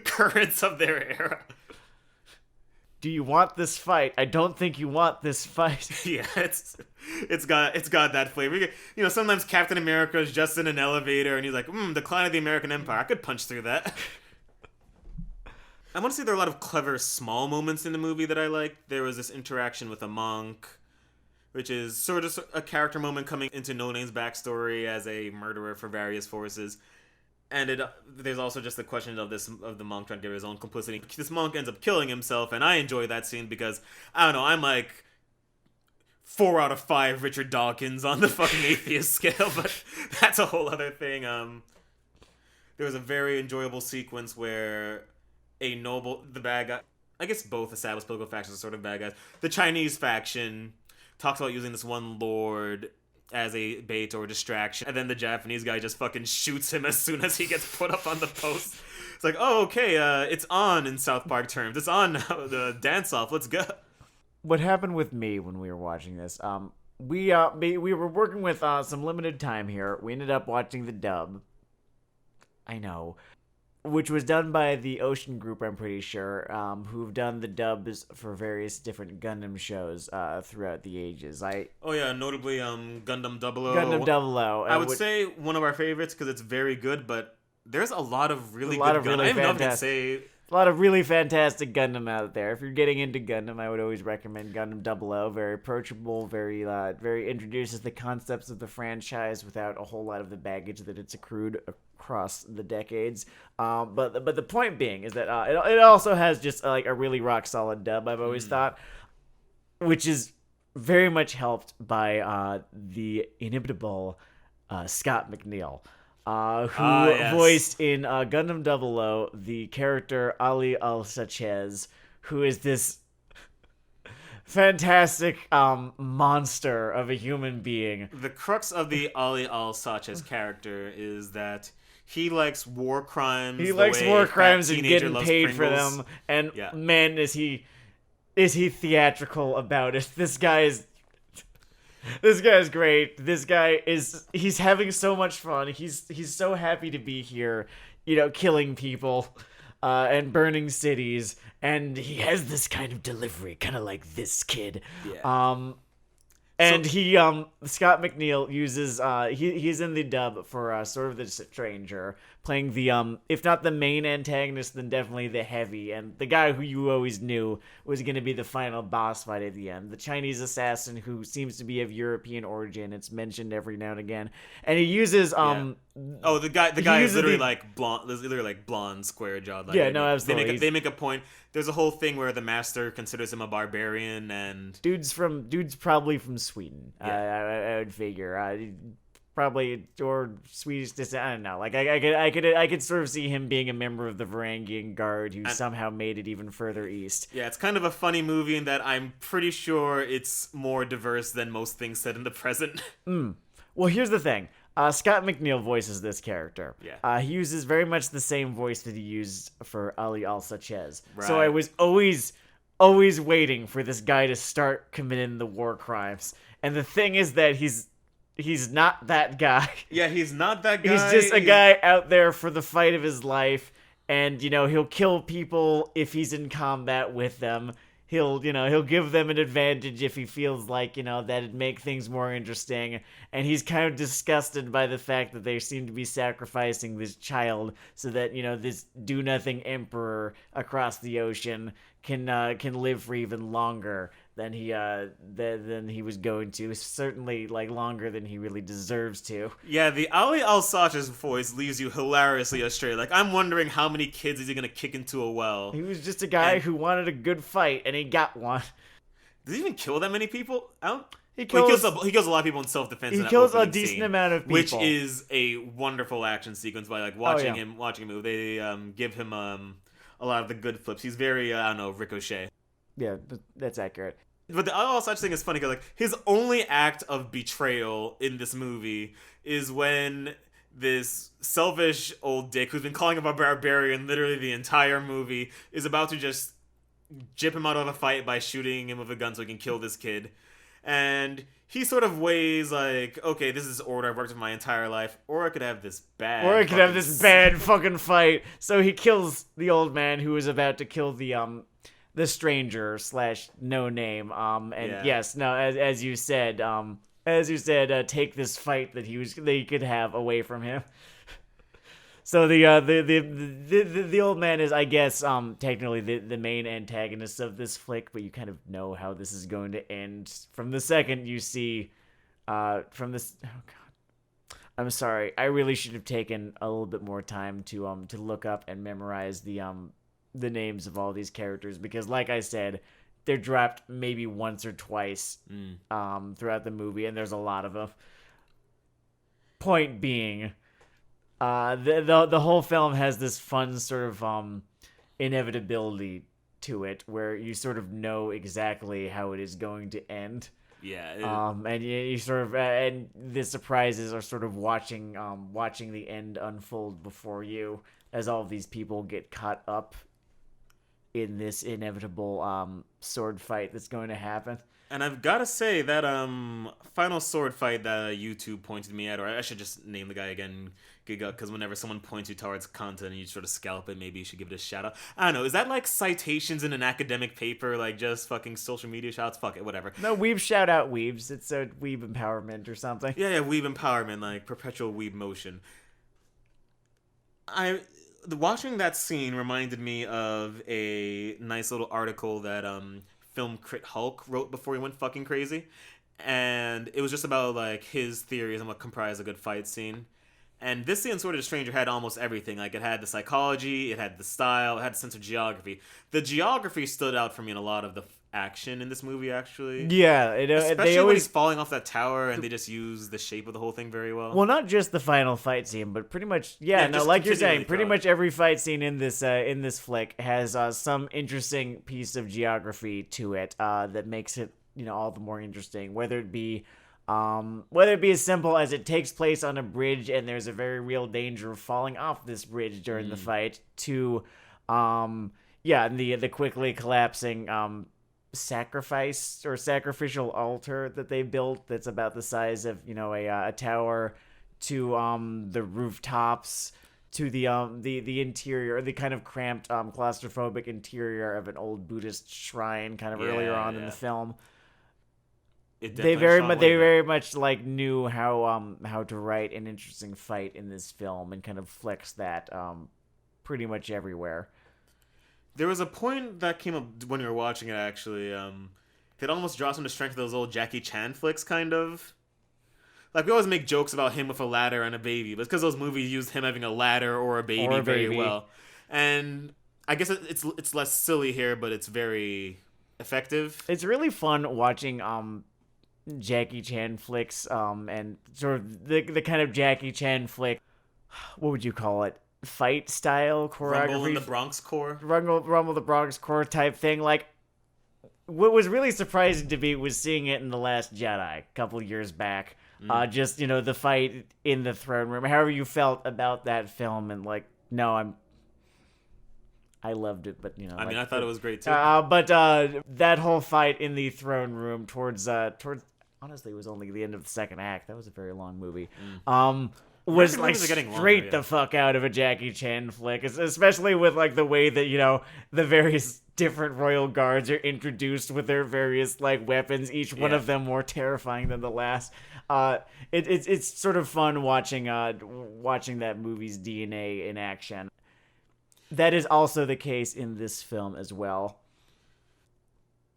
A: currents of their era.
B: Do you want this fight? I don't think you want this fight.
A: Yeah, it's got that flavor. Sometimes Captain America is just in an elevator and he's like, decline of the American Empire. I could punch through that. I want to say there are a lot of clever small moments in the movie that I like. There was this interaction with a monk, which is sort of a character moment coming into No Name's backstory as a murderer for various forces. And there's also just the question of the monk trying to get his own complicity. This monk ends up killing himself, and I enjoy that scene because I don't know, I'm like 4 out of 5 Richard Dawkins on the fucking atheist scale, but that's a whole other thing. There was a very enjoyable sequence where the bad guy, I guess both established political factions are sort of bad guys. The Chinese faction talks about using this one lord as a bait or distraction, and then the Japanese guy just fucking shoots him as soon as he gets put up on the post. It's like, oh, okay, it's on in South Park terms. It's on now, the dance-off, let's go.
B: What happened with me when we were watching this, we were working with some limited time here. We ended up watching the dub. I know. Which was done by the Ocean Group, I'm pretty sure, who've done the dubs for various different Gundam shows throughout the ages.
A: Notably Gundam 00.
B: Gundam 00.
A: I would say one of our favorites because it's very good, but there's a lot of really good Gundam. I have nothing to say.
B: A lot of really fantastic Gundam out there. If you're getting into Gundam, I would always recommend Gundam 00. Very approachable, very introduces the concepts of the franchise without a whole lot of the baggage that it's accrued across the decades. But the point being is that it also has just like a really rock solid dub, I've always thought, which is very much helped by the inimitable Scott McNeil. Who voiced in Gundam 00 the character Ali Al-Sachez, who is this fantastic monster of a human being.
A: The crux of the Ali Al-Sachez character is that he likes war crimes.
B: He likes war crimes and getting paid for them. And man, is he theatrical about it. This guy is great. He's having so much fun. He's so happy to be here, killing people and burning cities, and he has this kind of delivery, kind of like this kid. Yeah. Scott McNeil uses he's in the dub for sort of the stranger, playing the if not the main antagonist, then definitely the heavy, and the guy who you always knew was going to be the final boss fight at the end, the Chinese assassin who seems to be of European origin. It's mentioned every now and again, and he uses
A: the guy is literally like blonde, literally like blonde, square jawed. Like,
B: absolutely.
A: They make a point. There's a whole thing where the master considers him a barbarian, and
B: dude's probably from Sweden. I would figure. Probably, or Swedish descent. I don't know. Like I could sort of see him being a member of the Varangian Guard who somehow made it even further east.
A: Yeah, it's kind of a funny movie in that I'm pretty sure it's more diverse than most things said in the present.
B: Well, here's the thing. Scott McNeil voices this character.
A: Yeah.
B: He uses very much the same voice that he used for Ali Al-Sachez.
A: Right.
B: So I was always waiting for this guy to start committing the war crimes. And the thing is that he's not that guy.
A: Yeah, he's not that guy.
B: He's just a guy out there for the fight of his life, and he'll kill people if he's in combat with them. He'll give them an advantage if he feels like, that'd make things more interesting. And he's kind of disgusted by the fact that they seem to be sacrificing this child so that, this do-nothing emperor across the ocean can live for even longer than he was going to. Certainly, like, longer than he really deserves to.
A: Yeah, the Ali Al-Sachez voice leaves you hilariously astray. Like, I'm wondering how many kids is he gonna kick into a well.
B: He was just a guy who wanted a good fight, and he got one.
A: Does he even kill that many people?
B: He kills
A: a lot of people in self-defense.
B: He kills a decent amount of people,
A: which is a wonderful action sequence. By like watching him move, they give him a lot of the good flips. He's very Ricochet.
B: Yeah, that's accurate.
A: But the other such thing is funny because like his only act of betrayal in this movie is when this selfish old dick who's been calling him a barbarian literally the entire movie is about to just jip him out of a fight by shooting him with a gun so he can kill this kid. And he sort of weighs like, okay, this is order. I've worked with my entire life, or I could have this bad.
B: Fucking fight. So he kills the old man who is about to kill the stranger / no name. As you said, take this fight that he could have away from him. So the old man is, I guess, technically the main antagonist of this flick, but you kind of know how this is going to end from the second you see, from this. Oh god, I'm sorry. I really should have taken a little bit more time to look up and memorize the names of all these characters because, like I said, they're dropped maybe once or twice throughout the movie, and there's a lot of them. Point being, the whole film has this fun sort of inevitability to it, where you sort of know exactly how it is going to end.
A: Yeah.
B: And you sort of and the surprises are sort of watching the end unfold before you as all of these people get caught up in this inevitable sword fight that's going to happen.
A: And I've got to say that final sword fight that YouTube pointed me at, or I should just name the guy again, Giga, because whenever someone points you towards content and you sort of scalp it, maybe you should give it a shout out. I don't know, is that like citations in an academic paper, like just fucking social media shouts? Fuck it, whatever.
B: No, weeb shout out weebs. It's a weeb empowerment or something.
A: Yeah, weeb empowerment, like perpetual weeb motion. Watching that scene reminded me of a nice little article that Film Crit Hulk wrote before he went fucking crazy, and it was just about like his theories on what comprised a good fight scene. And this scene, Sword of the Stranger, had almost everything. Like, it had the psychology, it had the style, it had the sense of geography. The geography stood out for me in a lot of the action in this movie, actually.
B: Yeah,
A: especially when he's falling off that tower, and they just use the shape of the whole thing very well.
B: Well, not just the final fight scene, but pretty much, like you're saying, pretty much every fight scene in this flick has some interesting piece of geography to it that makes it, all the more interesting. Whether it be as simple as it takes place on a bridge and there's a very real danger of falling off this bridge during the fight, to the quickly collapsing sacrificial altar that they built that's about the size of a tower, to the rooftops, to the interior, the kind of cramped claustrophobic interior of an old Buddhist shrine kind of earlier on in the film. They very much like knew how to write an interesting fight in this film and kind of flex that pretty much everywhere.
A: There was a point that came up when you were watching it, actually. It almost draws from the strength of those old Jackie Chan flicks, kind of. Like, we always make jokes about him with a ladder and a baby, but it's because those movies used him having a ladder or a baby very well. And I guess it's less silly here, but it's very effective.
B: It's really fun watching Jackie Chan flicks, and sort of the kind of Jackie Chan flick, what would you call it? Fight style choreography.
A: Rumble in the Bronx Core.
B: Rumble the Bronx Core type thing. Like, what was really surprising to me was seeing it in The Last Jedi a couple years back. Just, the fight in the throne room. However you felt about that film, and I loved it, but
A: I thought it was great too.
B: But that whole fight in the throne room towards honestly, it was only the end of the second act. That was a very long movie. Was like straight the fuck out of a Jackie Chan flick, especially with like the way that the various different royal guards are introduced with their various like weapons, each one of them more terrifying than the last. It's sort of fun watching that movie's DNA in action. That is also the case in this film as well.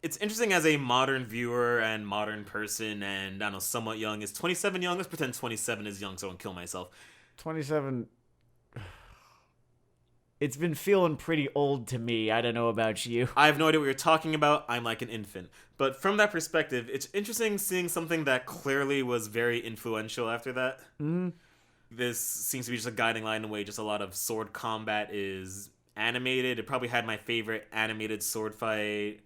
A: It's interesting as a modern viewer and modern person, and I don't know, somewhat young. Is 27 young? Let's pretend 27 is young so I don't kill myself.
B: 27... It's been feeling pretty old to me. I don't know about you.
A: I have no idea what you're talking about. I'm like an infant. But from that perspective, it's interesting seeing something that clearly was very influential after that.
B: Mm-hmm.
A: This seems to be just a guiding line in the way just a lot of sword combat is animated. It probably had my favorite animated sword fight.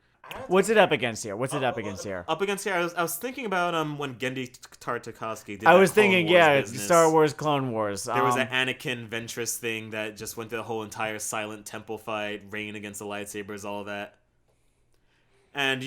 B: What's it up against here? Up
A: against here, I was thinking about when Genndy Tartakovsky did.
B: I was thinking, Star Wars Clone Wars.
A: There was an Anakin Ventress thing that just went through the whole entire Silent Temple fight, Rain against the lightsabers, all of that. And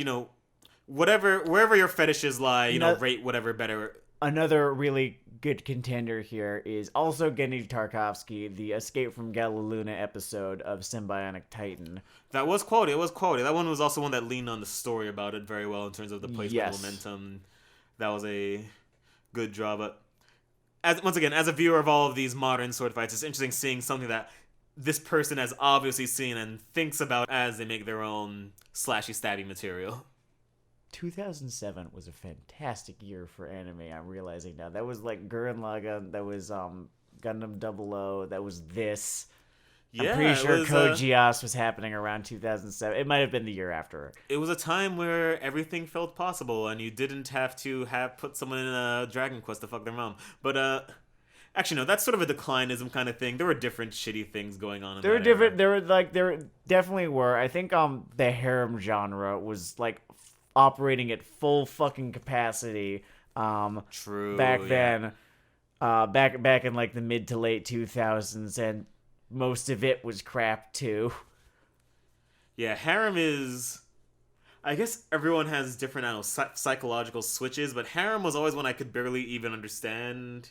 A: wherever your fetishes lie, rate whatever better.
B: Another really good contender here is also Genndy Tartakovsky, the Escape from Galiluna episode of Symbionic Titan.
A: That was quoted. It was quoted. That one was also one that leaned on the story about it very well in terms of the placement momentum. That was a good draw. But once again, as a viewer of all of these modern sword fights, it's interesting seeing something that this person has obviously seen and thinks about as they make their own slashy, stabby material.
B: 2007 was a fantastic year for anime. I'm realizing now. That was like Gurren Lagann. That was Gundam 00. That was this.
A: Yeah,
B: I'm pretty sure
A: it was,
B: Code Geass was happening around 2007. It might have been the year after.
A: it was a time where everything felt possible, and you didn't have to put someone in a Dragon Quest to fuck their mom. But actually, no, that's sort of a declinism kind of thing. There were different shitty things going on.
B: There were different. There definitely were. I think the harem genre was like operating at full fucking capacity.
A: True.
B: Back then, back in like the mid to late 2000s, and most of it was crap too.
A: Yeah, harem is. I guess everyone has different, I don't know, psychological switches, but harem was always one I could barely even understand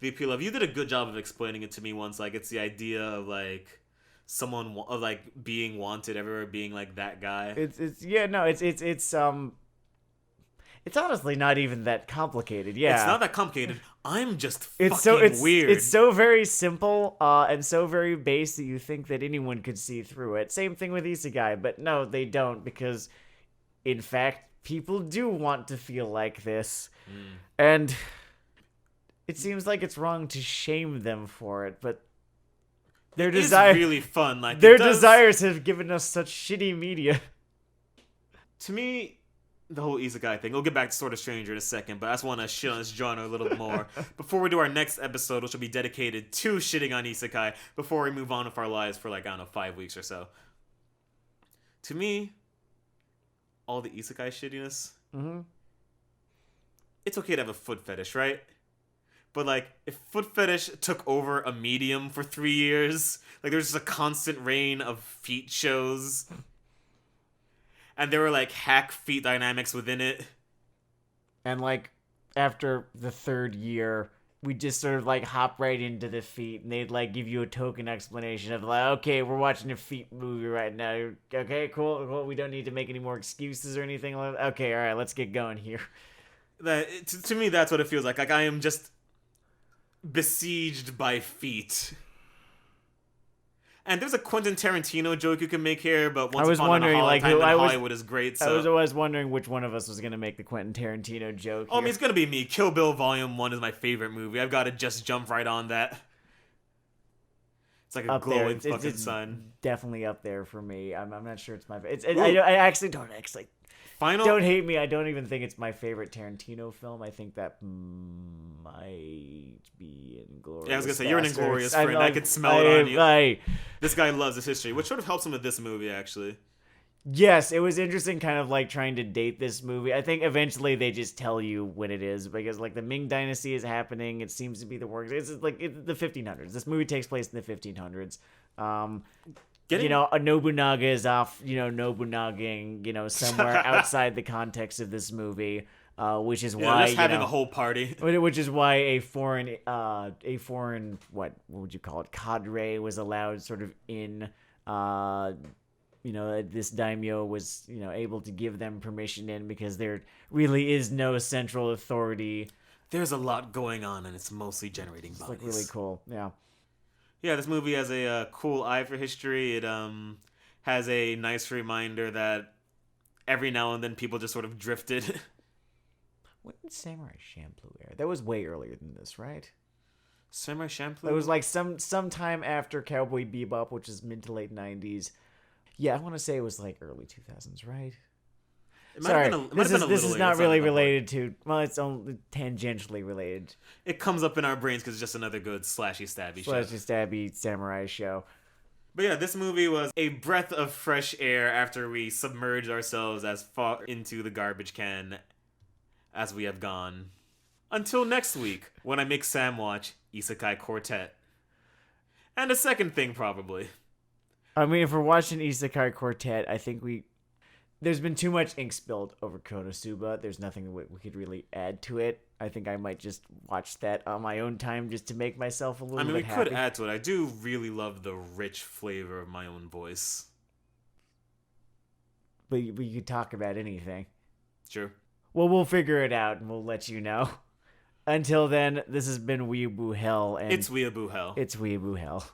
A: the appeal of. You did a good job of explaining it to me once. Like, it's the idea of like someone of like being wanted everywhere, being like that guy.
B: It's honestly not even that complicated. Yeah,
A: It's not that complicated. I'm just
B: it's
A: fucking weird.
B: It's so very simple and so very base that you think that anyone could see through it. Same thing with Isekai, but no, they don't, because in fact people do want to feel like this. And it seems like it's wrong to shame them for it, but their desire
A: really fun. Like,
B: their desires have given us such shitty media.
A: To me, the whole isekai thing. We'll get back to Sword of Stranger in a second, but I just want to shit on this genre a little more before we do our next episode, which will be dedicated to shitting on isekai before we move on with our lives for like, I don't know, 5 weeks or so. To me, all the isekai shittiness, it's okay to have a foot fetish, right? But like, if foot fetish took over a medium for 3 years, like there's just a constant reign of feet shows, and there were like hack feet dynamics within it.
B: And like after the third year, we just sort of like hop right into the feet, and they'd like give you a token explanation of like, okay, we're watching a feet movie right now. Okay, cool. We don't need to make any more excuses or anything. Okay, all right, let's get going here.
A: To me, that's what it feels like. Like, I am just besieged by feet. And there's a Quentin Tarantino joke you can make here, but once upon a time in Hollywood is great. So.
B: I was always wondering which one of us was going to make the Quentin Tarantino joke.
A: Oh, I mean, it's going to be me. Kill Bill Volume 1 is my favorite movie. I've got to just jump right on that. It's like a glowing fucking sun.
B: Definitely up there for me. I'm not sure it's my favorite. I actually don't Don't hate me. I don't even think it's my favorite Tarantino film. I think that might be Inglourious.
A: Yeah, I was gonna say you're an Inglourious friend. I could smell it on you. This guy loves his history, which sort of helps him with this movie, actually.
B: Yes, it was interesting, kind of like trying to date this movie. I think eventually they just tell you when it is, because like the Ming Dynasty is happening. It seems to be the works. It's like the 1500s. This movie takes place in the 1500s. A Nobunaga is off, Nobunagaing, somewhere outside the context of this movie, which is why
A: just having a whole party.
B: Which is why a foreign, what would you call it, cadre was allowed sort of in. This daimyo was, able to give them permission in, because there really is no central authority.
A: There's a lot going on, and it's mostly generating bodies.
B: It's like really cool, yeah.
A: Yeah, this movie has a cool eye for history. It has a nice reminder that every now and then people just sort of drifted.
B: When did Samurai Champloo air? That was way earlier than this, right?
A: Samurai Champloo?
B: It was like sometime after Cowboy Bebop, which is mid to late 90s. Yeah, I want to say it was like early 2000s, right? Sorry, this is not really related to. Well, it's only tangentially related.
A: It comes up in our brains because it's just another good slashy stabby show.
B: Slashy stabby samurai show.
A: But yeah, this movie was a breath of fresh air after we submerged ourselves as far into the garbage can as we have gone. Until next week, when I make Sam watch Isekai Quartet. And a second thing, probably.
B: I mean, if we're watching Isekai Quartet, I think there's been too much ink spilled over Konosuba. There's nothing we could really add to it. I think I might just watch that on my own time just to make myself a little bit happy.
A: I mean, we could add to it. I do really love the rich flavor of my own voice.
B: But you could talk about anything.
A: Sure.
B: Well, we'll figure it out and we'll let you know. Until then, this has been Weeaboo Hell. And
A: it's Weeaboo Hell.
B: It's Weeaboo Hell.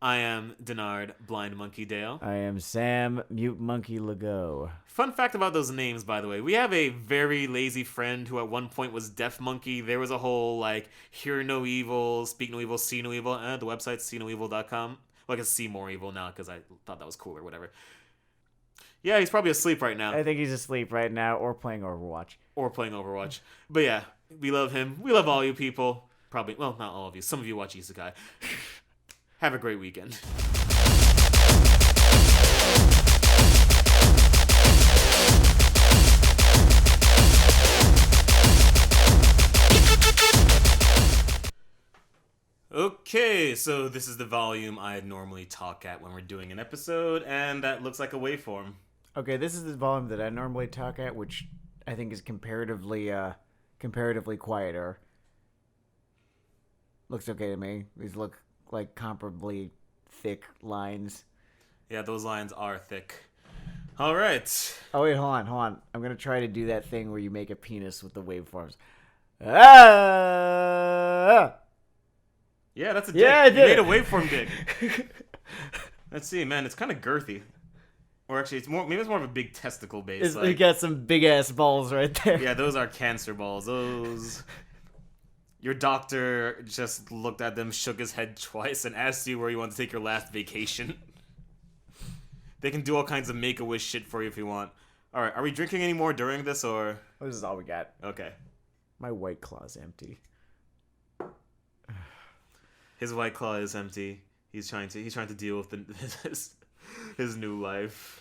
A: I am Dennard, Blind Monkey Dayle.
B: I am Sam, Mute Monkey Lagow.
A: Fun fact about those names, by the way. We have a very lazy friend who at one point was Deaf Monkey. There was a whole, like, hear no evil, speak no evil, see no evil. The website's seenoevil.com. Well, I guess see more evil now because I thought that was cool or whatever. Yeah, he's probably asleep right now.
B: I think he's asleep right now or playing Overwatch.
A: But yeah, we love him. We love all you people. Probably, well, not all of you. Some of you watch Isekai. Have a great weekend. Okay, so this is the volume I normally talk at when we're doing an episode, and that looks like a waveform.
B: Okay, this is the volume that I normally talk at, which I think is comparatively quieter. Looks okay to me. These look like comparably thick lines.
A: Yeah, those lines are thick. All right.
B: Oh wait, hold on. I'm gonna try to do that thing where you make a penis with the waveforms. Ah!
A: Yeah, that's a dick.
B: Yeah, I did.
A: You made a waveform dick. Let's see, man. It's kind of girthy. Or actually, it's more of a big testicle base.
B: We got some big ass balls right there.
A: Yeah, those are cancer balls. Those. Your doctor just looked at them, shook his head twice, and asked you where you want to take your last vacation. They can do all kinds of Make-A-Wish shit for you if you want. All right, are we drinking any more during this, or?
B: This is all we got.
A: Okay.
B: My White Claw's empty.
A: His White Claw is empty. He's trying to deal with his new life.